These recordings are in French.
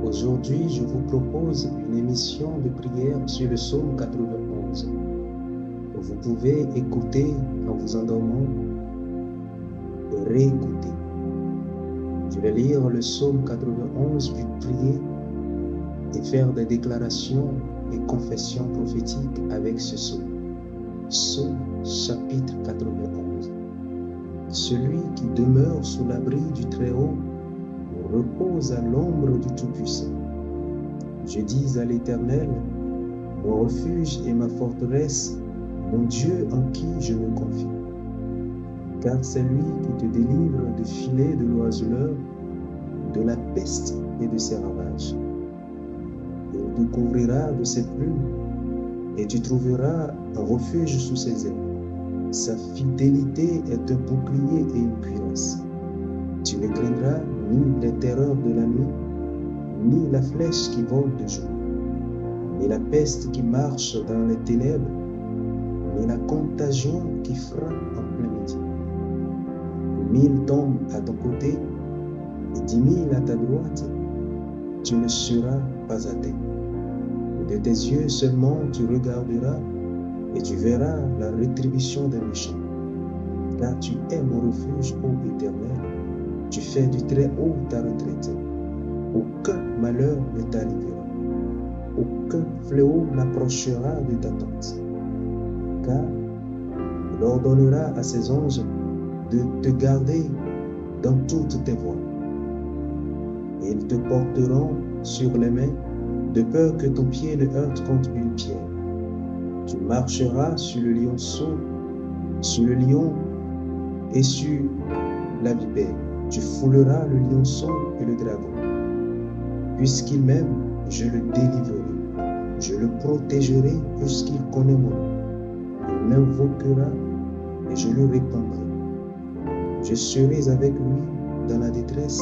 Aujourd'hui, je vous propose une émission de prière sur le psaume 91. Vous pouvez écouter en vous endormant et réécouter. Je vais lire le psaume 91 puis prier et faire des déclarations et confessions prophétiques avec ce psaume. Psaume chapitre 91. Celui qui demeure sous l'abri du Très-Haut repose à l'ombre du Tout-Puissant. Je dis à l'Éternel, mon refuge et ma forteresse, mon Dieu en qui je me confie. Car c'est lui qui te délivre du filet de l'oiseleur, de la peste et de ses ravages. Il te couvrira de ses plumes, et tu trouveras un refuge sous ses ailes. Sa fidélité est un bouclier et une cuirasse. Tu ne craindras ni les terreurs de la nuit, ni la flèche qui vole de jour, ni la peste qui marche dans les ténèbres, ni la contagion qui frappe en plein midi. 1000 tombent à ton côté et 10 000 à ta droite, tu ne seras pas atteint. De tes yeux seulement tu regarderas et tu verras la rétribution des méchants. Car tu es mon refuge, ô Éternel, tu fais du Très-Haut ta retraite. Aucun malheur ne t'arrivera, aucun fléau n'approchera de ta tente. Car il ordonnera à ses anges de te garder dans toutes tes voies. Et ils te porteront sur les mains, de peur que ton pied ne heurte contre une pierre. Tu marcheras sur le lionceau, sur le lion et sur la vipère. Tu fouleras le lionceau et le dragon. Puisqu'il m'aime, je le délivrerai. Je le protégerai puisqu'il connaît mon nom. Il m'invoquera et je le répandrai. Je serai avec lui dans la détresse.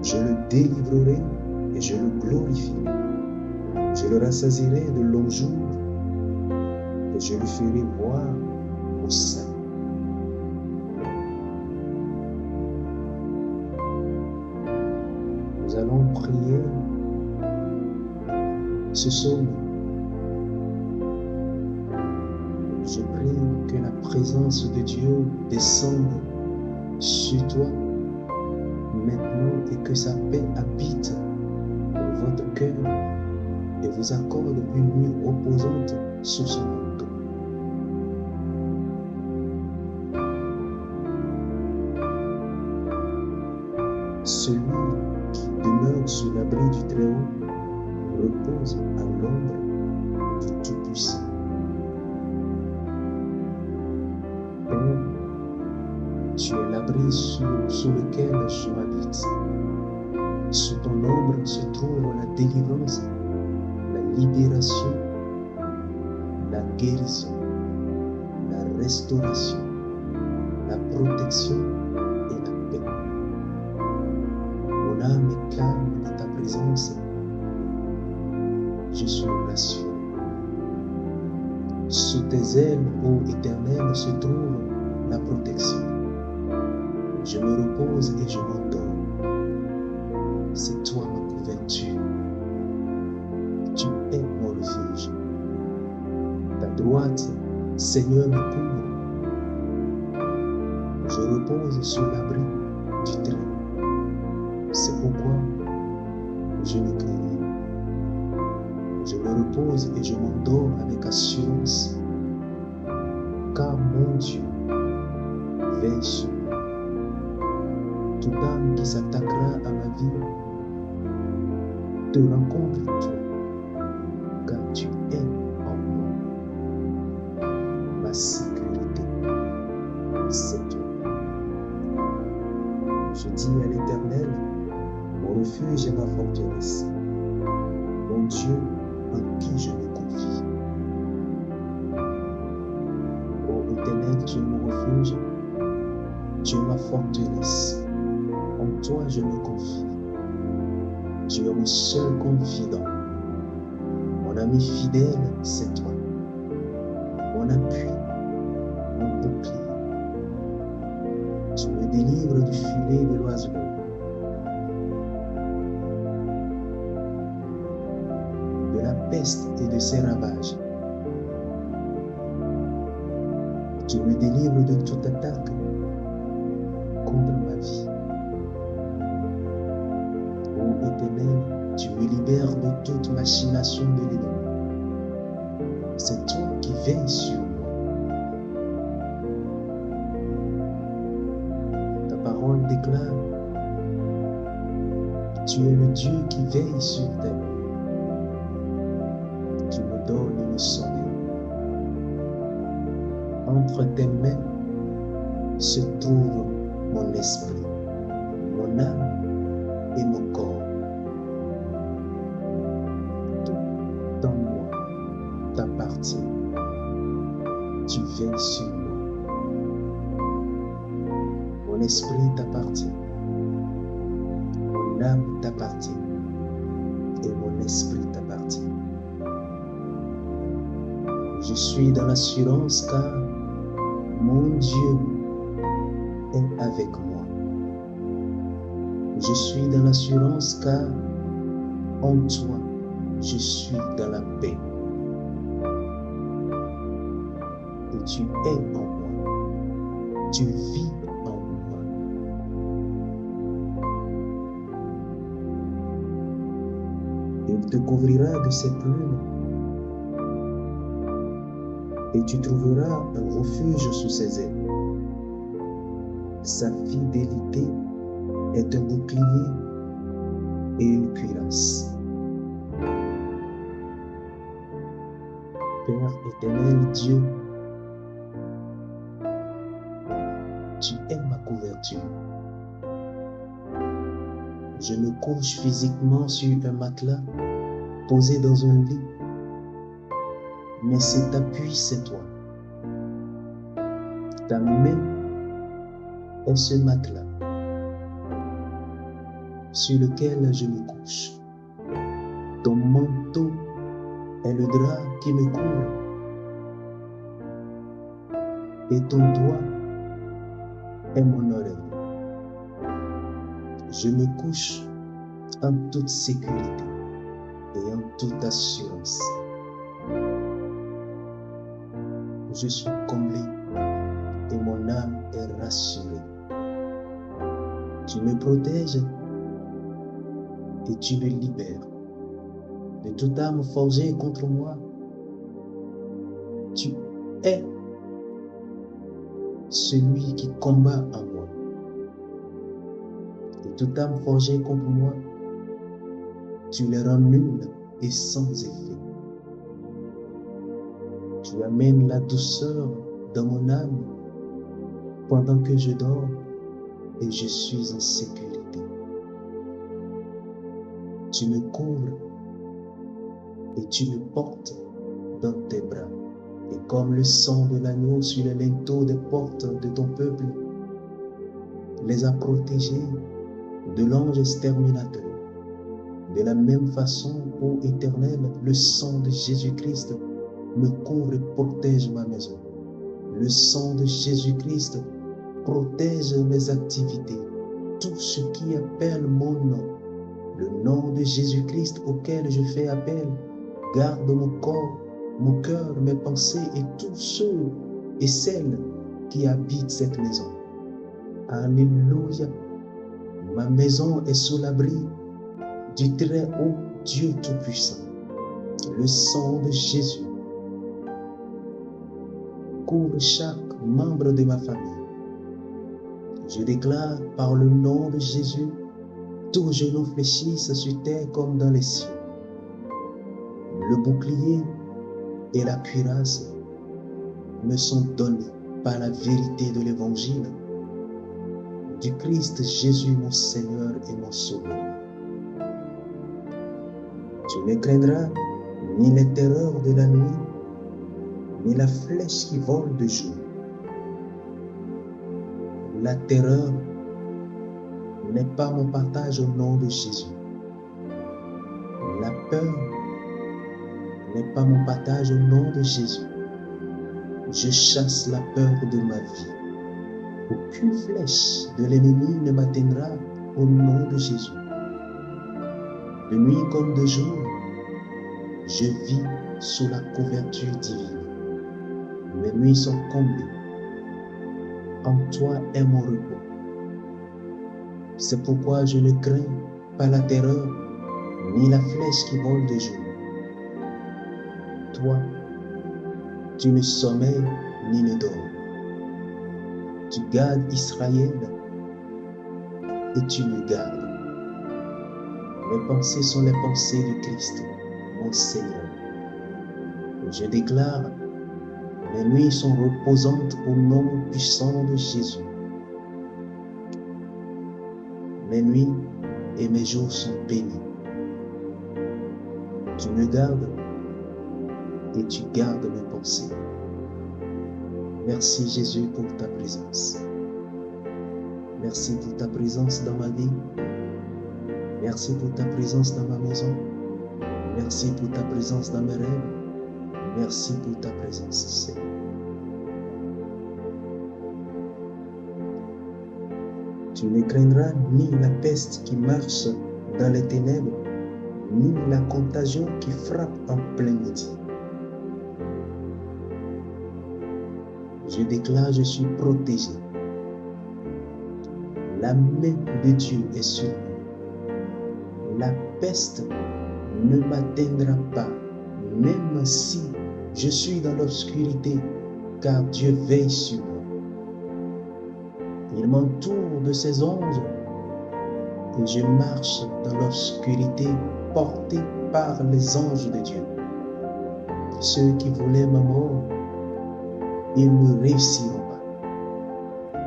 Je le délivrerai et je le glorifierai. Je le rassasierai de longs jours et je lui ferai voir mon salut. Nous allons prier ce psaume. Je prie que la présence de Dieu descende sur toi maintenant et que sa paix habite votre cœur et vous accorde une nuit reposante sous son manteau. Celui qui demeure sous l'abri du Très-Haut repose à l'ombre du Tout-Puissant. Père, tu es l'abri sous lequel je m'habite. Sous ton ombre se trouve la délivrance, la libération, la guérison, la restauration, la protection et la paix. Mon âme est calme de ta présence. Je suis rassuré. Sous tes ailes, ô Éternel, se trouve la protection. Je me repose et je m'endors. C'est toi ma couverture. Tu es mon refuge. Ta droite, Seigneur, me couvre. Je repose sur l'abri du Très-Haut. C'est pourquoi je ne crains rien. Je me repose et je m'endors avec assurance, car mon Dieu veille sur moi. Toute âme qui s'attaquera à ma vie te rencontre toi, car tu es en moi. Ma sécurité, c'est toi. Je dis à l'Éternel, mon refuge et ma forteresse, mon Dieu en qui je me confie. Ô Éternel, tu es mon refuge, tu es ma forteresse. En toi je me confie. Tu es mon seul confident. Mon ami fidèle, c'est toi. Mon appui, mon bouclier. Tu me délivres du filet de l'oiseleur. peste et de ses ravages. Tu me délivres de toute attaque contre ma vie. Ô Éternel, tu me libères de toute machination de l'ennemi. C'est toi qui veilles sur moi. Ta parole déclare: tu es le Dieu qui veille sur terre. Tu me donnes le sommeil. Entre tes mains se trouve mon esprit, mon âme et mon corps. Tout dans moi t'appartient. Tu veilles sur moi. Mon esprit t'appartient. Mon âme t'appartient. Et mon esprit t'appartient. Je suis dans l'assurance car mon Dieu est avec moi. Je suis dans l'assurance car en toi, je suis dans la paix. Et tu es en moi. Tu vis en moi. Il te couvrira de ses plumes et tu trouveras un refuge sous ses ailes. Sa fidélité est un bouclier et une cuirasse. Père éternel Dieu, tu es ma couverture. Je me couche physiquement sur un matelas posé dans un lit. Mais cet appui, c'est toi. Ta main est ce matelas sur lequel je me couche. Ton manteau est le drap qui me couvre. Et ton doigt est mon oreille. Je me couche en toute sécurité et en toute assurance. Je suis comblé et mon âme est rassurée. Tu me protèges et tu me libères de toute âme forgée contre moi. Tu es celui qui combat en moi. De toute âme forgée contre moi, tu les rends nulles et sans effet. Tu amènes la douceur dans mon âme pendant que je dors et je suis en sécurité. Tu me couvres et tu me portes dans tes bras. Et comme le sang de l'agneau sur les linteaux des portes de ton peuple les a protégés de l'ange exterminateur, de la même façon, ô Éternel, le sang de Jésus-Christ me couvre et protège ma maison. Le sang de Jésus-Christ protège mes activités, tout ce qui appelle mon nom. Le nom de Jésus-Christ auquel je fais appel garde mon corps, mon cœur, mes pensées et tous ceux et celles qui habitent cette maison. Alléluia. Ma maison est sous l'abri du très haut Dieu Tout-Puissant. Le sang de Jésus couvre chaque membre de ma famille. Je déclare par le nom de Jésus, tous genoux fléchissent sur terre comme dans les cieux. Le bouclier et la cuirasse me sont donnés par la vérité de l'évangile du Christ Jésus, mon Seigneur et mon Sauveur. Tu ne craindras ni les terreurs de la nuit, ni la flèche qui vole de jour. La terreur n'est pas mon partage au nom de Jésus. La peur n'est pas mon partage au nom de Jésus. Je chasse la peur de ma vie. Aucune flèche de l'ennemi ne m'atteindra au nom de Jésus. De nuit comme de jour, Je vis sous la couverture divine. Mes nuits sont comblées. En toi est mon repos. C'est pourquoi je ne crains pas la terreur, ni la flèche qui vole de jour. Toi, tu ne sommeilles ni ne dors. Tu gardes Israël et tu me gardes. Mes pensées sont les pensées du Christ, mon Seigneur. Je déclare, mes nuits sont reposantes au nom puissant de Jésus. Mes nuits et mes jours sont bénis. Tu me gardes et tu gardes mes pensées. Merci Jésus pour ta présence. Merci pour ta présence dans ma vie. Merci pour ta présence dans ma maison. Merci pour ta présence dans mes rêves. Merci pour ta présence, Seigneur. Tu ne craindras ni la peste qui marche dans les ténèbres, ni la contagion qui frappe en plein midi. Je déclare, je suis protégé. La main de Dieu est sur moi. La peste ne m'atteindra pas, même si je suis dans l'obscurité, car Dieu veille sur moi. Il m'entoure de ses anges et je marche dans l'obscurité porté par les anges de Dieu. Ceux qui voulaient ma mort, ils ne réussiront pas.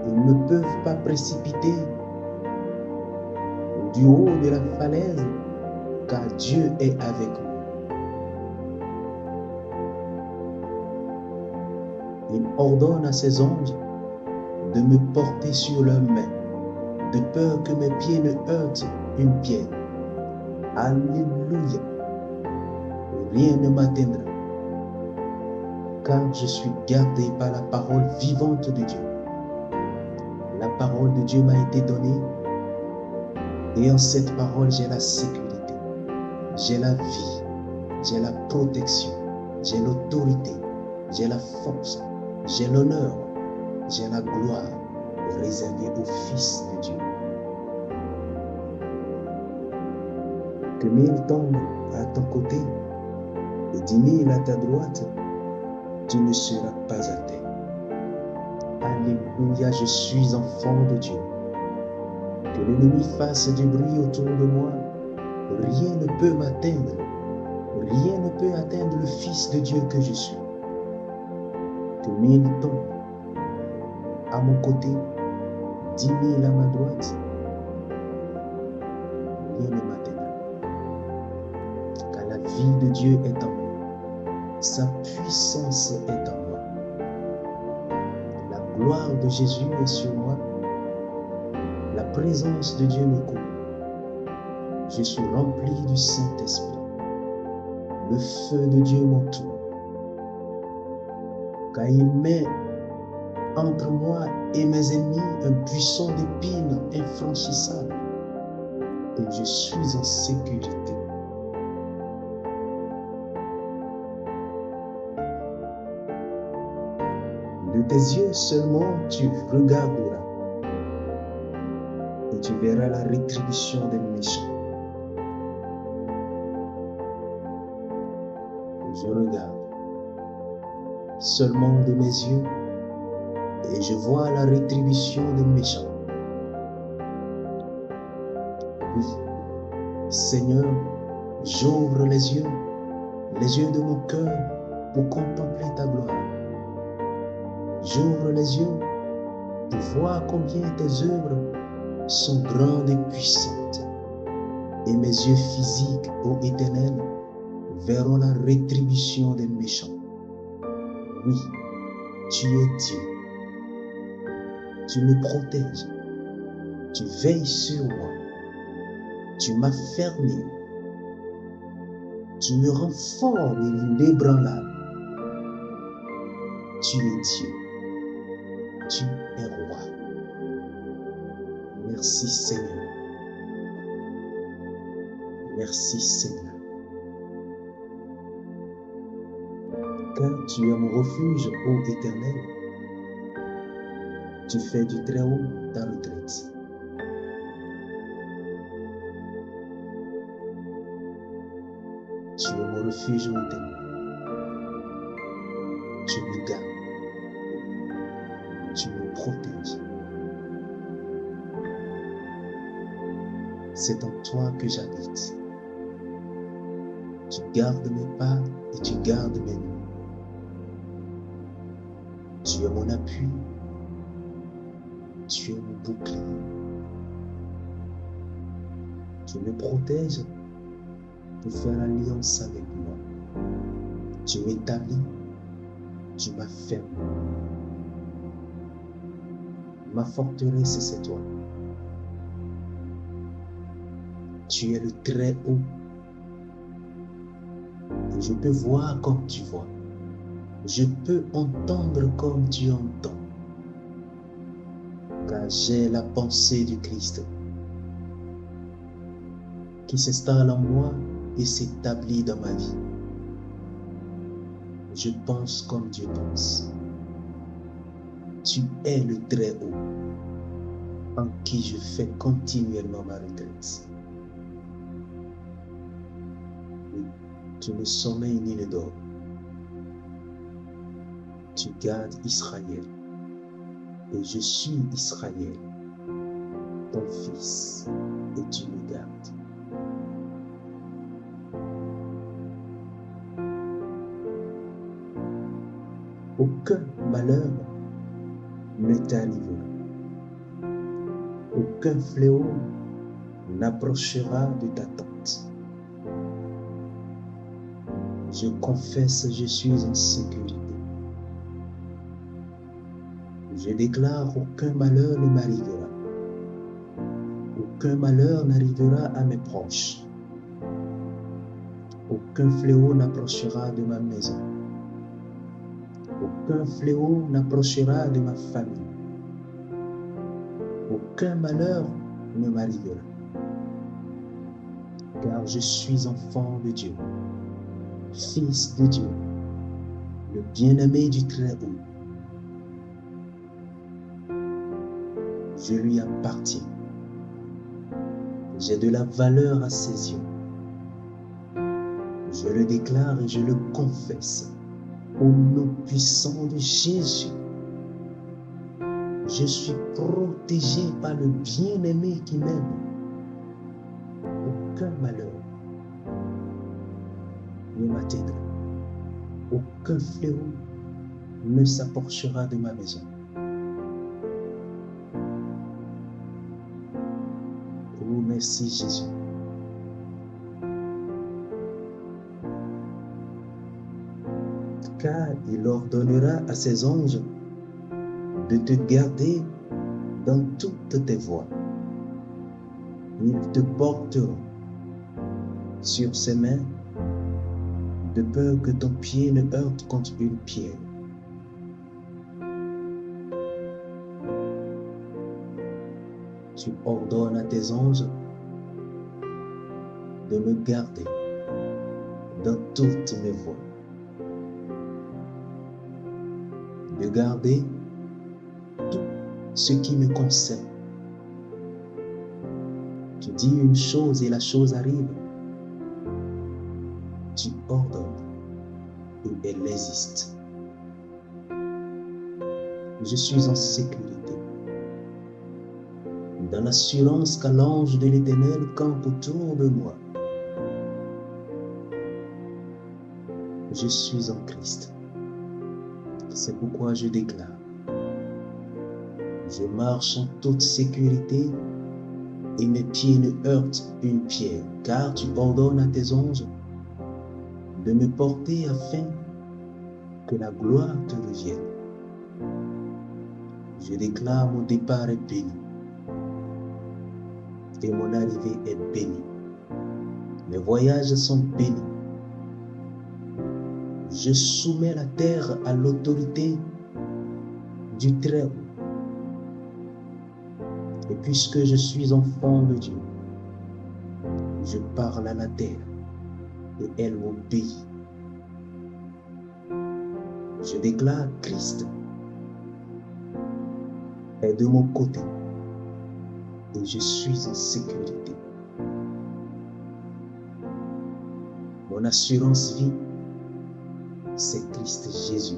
Ils ne peuvent pas précipiter du haut de la falaise, car Dieu est avec moi. Il ordonne à ses anges de me porter sur leurs mains, de peur que mes pieds ne heurtent une pierre. Alléluia. Rien ne m'atteindra, car je suis gardé par la parole vivante de Dieu. La parole de Dieu m'a été donnée, et en cette parole, j'ai la sécurité, j'ai la vie, j'ai la protection, j'ai l'autorité, j'ai la force, j'ai l'honneur, j'ai la gloire réservée au Fils de Dieu. Que 1000 tombent à ton côté et 10 000 à ta droite, tu ne seras pas à terre. Alléluia, je suis enfant de Dieu. Que l'ennemi fasse du bruit autour de moi, rien ne peut m'atteindre. Rien ne peut atteindre le Fils de Dieu que je suis. Que 1000 tombent à mon côté, 10 000 à ma droite, rien ne m'atteindra. Car la vie de Dieu est en moi, sa puissance est en moi. La gloire de Jésus est sur moi, la présence de Dieu me couvre. Je suis rempli du Saint-Esprit. Le feu de Dieu m'entoure. Car il met entre moi et mes ennemis un buisson d'épines infranchissable. Et je suis en sécurité. De tes yeux seulement tu regarderas. Et tu verras la rétribution des méchants. Je regarde seulement de mes yeux et je vois la rétribution des méchants. Oui, Seigneur, j'ouvre les yeux de mon cœur pour contempler ta gloire. J'ouvre les yeux pour voir combien tes œuvres sont grandes et puissantes. Et mes yeux physiques, ô Éternel, verront la rétribution des méchants. Oui, tu es Dieu. Tu me protèges. Tu veilles sur moi. Tu m'as fermé. Tu me rends fort et inébranlable. Tu es Dieu. Tu es roi. Merci Seigneur. Merci Seigneur. car tu es mon refuge, ô Éternel. Tu fais du Très-Haut ta retraite. Tu es mon refuge, ô Éternel. Tu me gardes. Tu me protèges. C'est en toi que j'habite. Tu gardes mes pas et tu gardes mes nuits. Tu es mon appui. Tu es mon bouclier. Tu me protèges pour faire alliance avec moi. Tu m'établis. Tu m'affermes. Ma forteresse, c'est toi. Tu es le Très-Haut. Et je peux voir comme tu vois. Je peux entendre comme tu entends. Car j'ai la pensée du Christ qui s'installe en moi et s'établit dans ma vie. Je pense comme Dieu pense. Tu es le Très-Haut en qui je fais continuellement ma retraite. Oui, tu ne sommeilles ni ne dors. Tu gardes Israël et je suis Israël, ton fils, et tu me gardes. Aucun malheur ne t'arrivera. Aucun fléau n'approchera de ta tente. Je confesse, je suis en sécurité. Je déclare, aucun malheur ne m'arrivera. Aucun malheur n'arrivera à mes proches. Aucun fléau n'approchera de ma maison. Aucun fléau n'approchera de ma famille. Aucun malheur ne m'arrivera. Car je suis enfant de Dieu, fils de Dieu, le bien-aimé du Très-Haut. Je lui appartiens. J'ai de la valeur à ses yeux. Je le déclare et je le confesse au nom puissant de Jésus. Je suis protégé par le bien-aimé qui m'aime. Aucun malheur ne m'atteindra. Aucun fléau ne s'approchera de ma maison. Oh, merci Jésus. Car il ordonnera à ses anges de te garder dans toutes tes voies. Ils te porteront sur ses mains de peur que ton pied ne heurte contre une pierre. Tu ordonnes à tes anges de me garder dans toutes mes voies. De garder tout ce qui me concerne. Tu dis une chose et la chose arrive. Tu ordonnes et elle existe. Je suis en sécurité, dans l'assurance qu'un ange de l'Éternel campe autour de moi. Je suis en Christ. C'est pourquoi je déclare, je marche en toute sécurité et mes pieds ne heurtent une pierre, car tu ordonnes à tes anges de me porter afin que la gloire te revienne. Je déclare, mon départ est béni et mon arrivée est bénie. Mes voyages sont bénis. Je soumets la terre à l'autorité du Très-Haut. Et puisque je suis enfant de Dieu, je parle à la terre et elle m'obéit. Je déclare Christ est de mon côté et je suis en sécurité. Mon assurance vie, c'est Christ Jésus.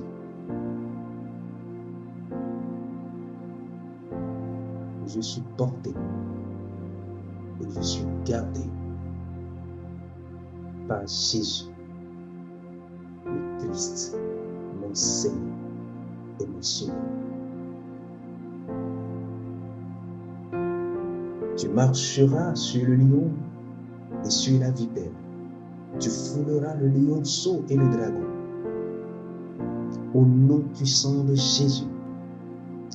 Je suis porté et je suis gardé par Jésus, le Christ, mon Seigneur et mon Sauveur. Tu marcheras sur le lion et sur la vipère. Tu fouleras le lionceau et le dragon. Au nom puissant de Jésus,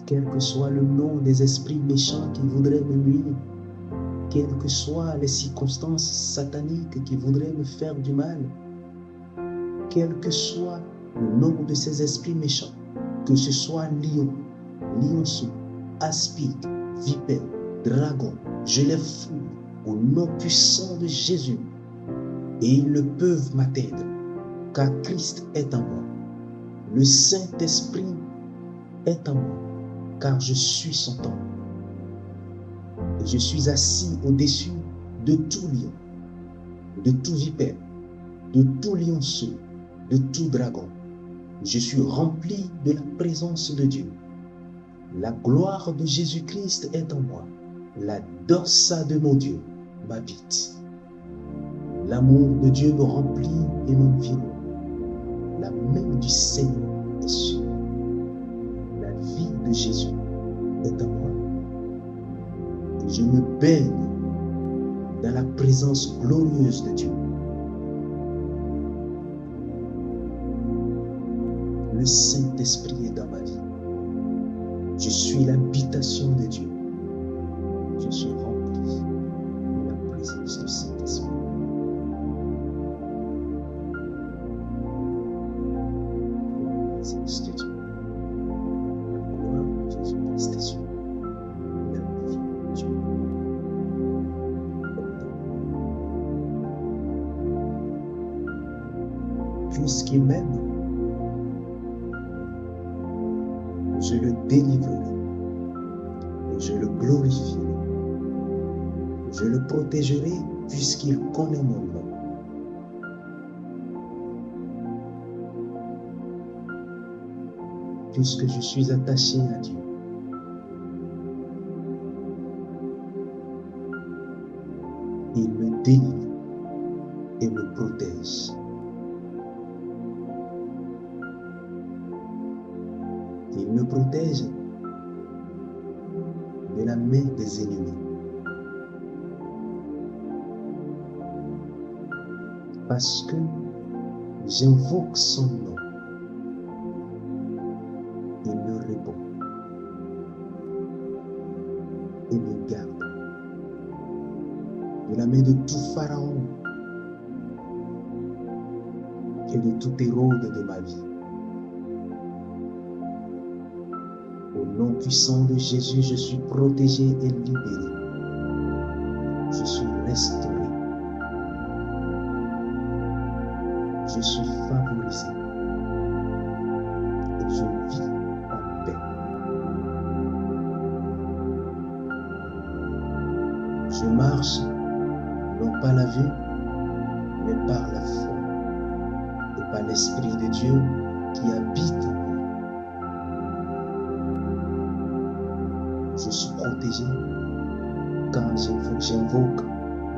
quel que soit le nom des esprits méchants qui voudraient me nuire, quelles que soient les circonstances sataniques qui voudraient me faire du mal, quel que soit le nom de ces esprits méchants, que ce soit lion, lionceau, aspic, vipère, dragon, je les foule au nom puissant de Jésus. Et ils ne peuvent m'atteindre, car Christ est en moi. Le Saint-Esprit est en moi, car je suis son temple. Et je suis assis au-dessus de tout lion, de tout vipère, de tout lionceau, de tout dragon. Je suis rempli de la présence de Dieu. La gloire de Jésus-Christ est en moi. La dorsa de mon Dieu m'habite. L'amour de Dieu me remplit et m'environne. La main du Seigneur est sur moi. La vie de Jésus est en moi. Et je me baigne dans la présence glorieuse de Dieu. Le Saint-Esprit est dans ma vie. Je suis l'habitation de Dieu. Je suis rempli de la présence du Saint-Esprit. La présence de Dieu. La gloire de Jésus-Christ est sur moi. La vie de Dieu. Puisqu'il m'aime, je le délivrerai et je le glorifierai. Je le protégerai puisqu'il connaît mon nom. Puisque je suis attaché à Dieu, il me délivre et me protège. Il me protège de la main des ennemis. Parce que j'invoque son nom, il me répond et me garde de la main de tout pharaon et de tout Hérode de ma vie. Au nom puissant de Jésus, je suis protégé et libéré. Je suis restauré. Je suis favorisé. Et je vis en paix. Je marche non pas la vue, mais par la foi et par l'Esprit de Dieu qui habite en moi. Je suis protégé quand j'invoque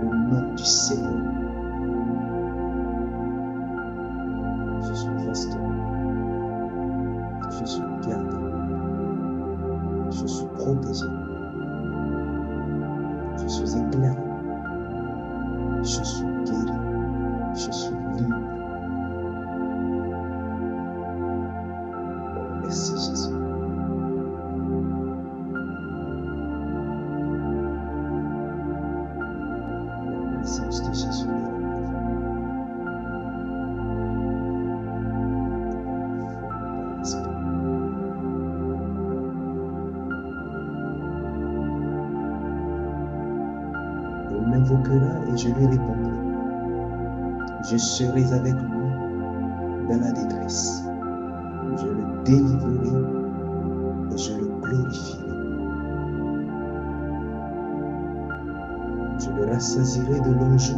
le nom du Seigneur. Je suis restauré. Je suis gardé. Je suis protégé. Je suis éclairé. Je suis guéri. Je suis libre. Oh, merci Jésus. La présence de Jésus est Il m'invoquera et je lui répondrai. Je serai avec lui dans la détresse. Je le délivrerai et je le glorifierai. Je le rassasierai de longs jours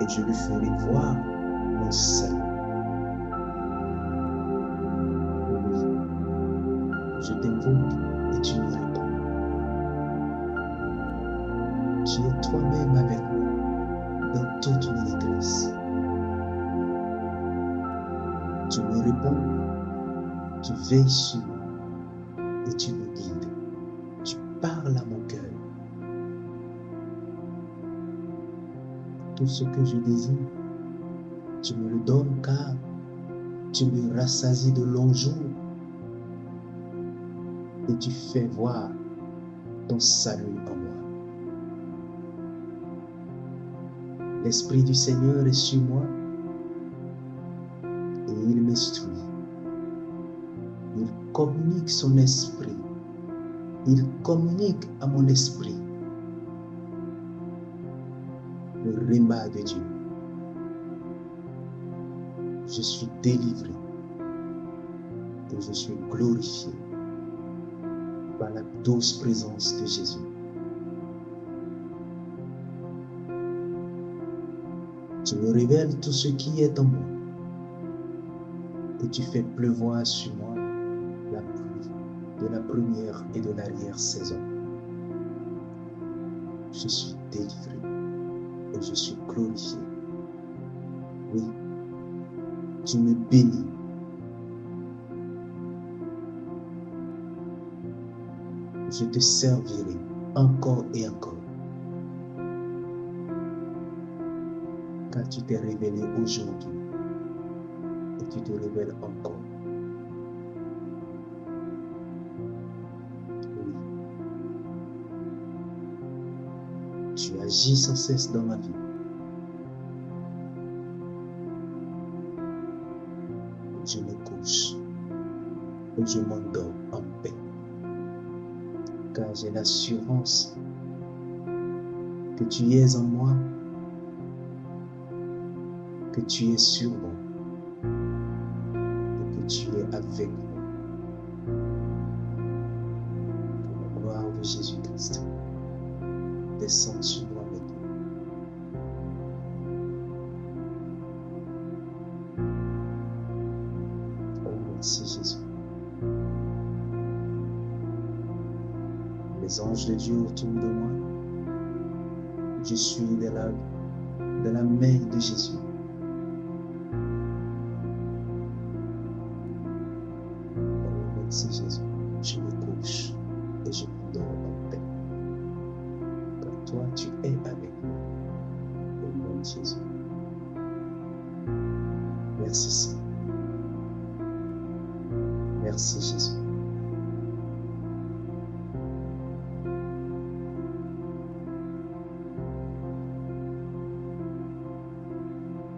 et je lui ferai voir mon salut. Oui, je t'invoque et tu me réponds. Tu es toi-même avec moi dans toute mes détresses. Tu me réponds, tu veilles sur moi et tu me guides. Tu parles à mon cœur. Tout ce que je désire, tu me le donnes car tu me rassasies de longs jours et tu fais voir ton salut en moi. L'Esprit du Seigneur est sur moi et il m'instruit. Il communique son esprit. Il communique à mon esprit le rhéma de Dieu. Je suis délivré et je suis glorifié par la douce présence de Jésus. Tu me révèles tout ce qui est en moi et tu fais pleuvoir sur moi la pluie de la première et de l'arrière-saison. Je suis délivré et je suis glorifié. Oui, tu me bénis. Je te servirai encore et encore. Car tu t'es révélé aujourd'hui et tu te révèles encore. Oui. Tu agis sans cesse dans ma vie. Je me couche et je m'endors en paix. Car j'ai l'assurance que tu es en moi, que tu es sur moi et que tu es avec moi. Que la gloire de Jésus-Christ descende sur moi maintenant. Oh, merci Jésus. Les anges de Dieu autour de moi. Je suis de la main de Jésus. Oh, merci Jésus. Je me couche et je m'endors en paix. Car toi, tu es avec moi. Au nom de Jésus. Merci Seigneur. Merci Jésus.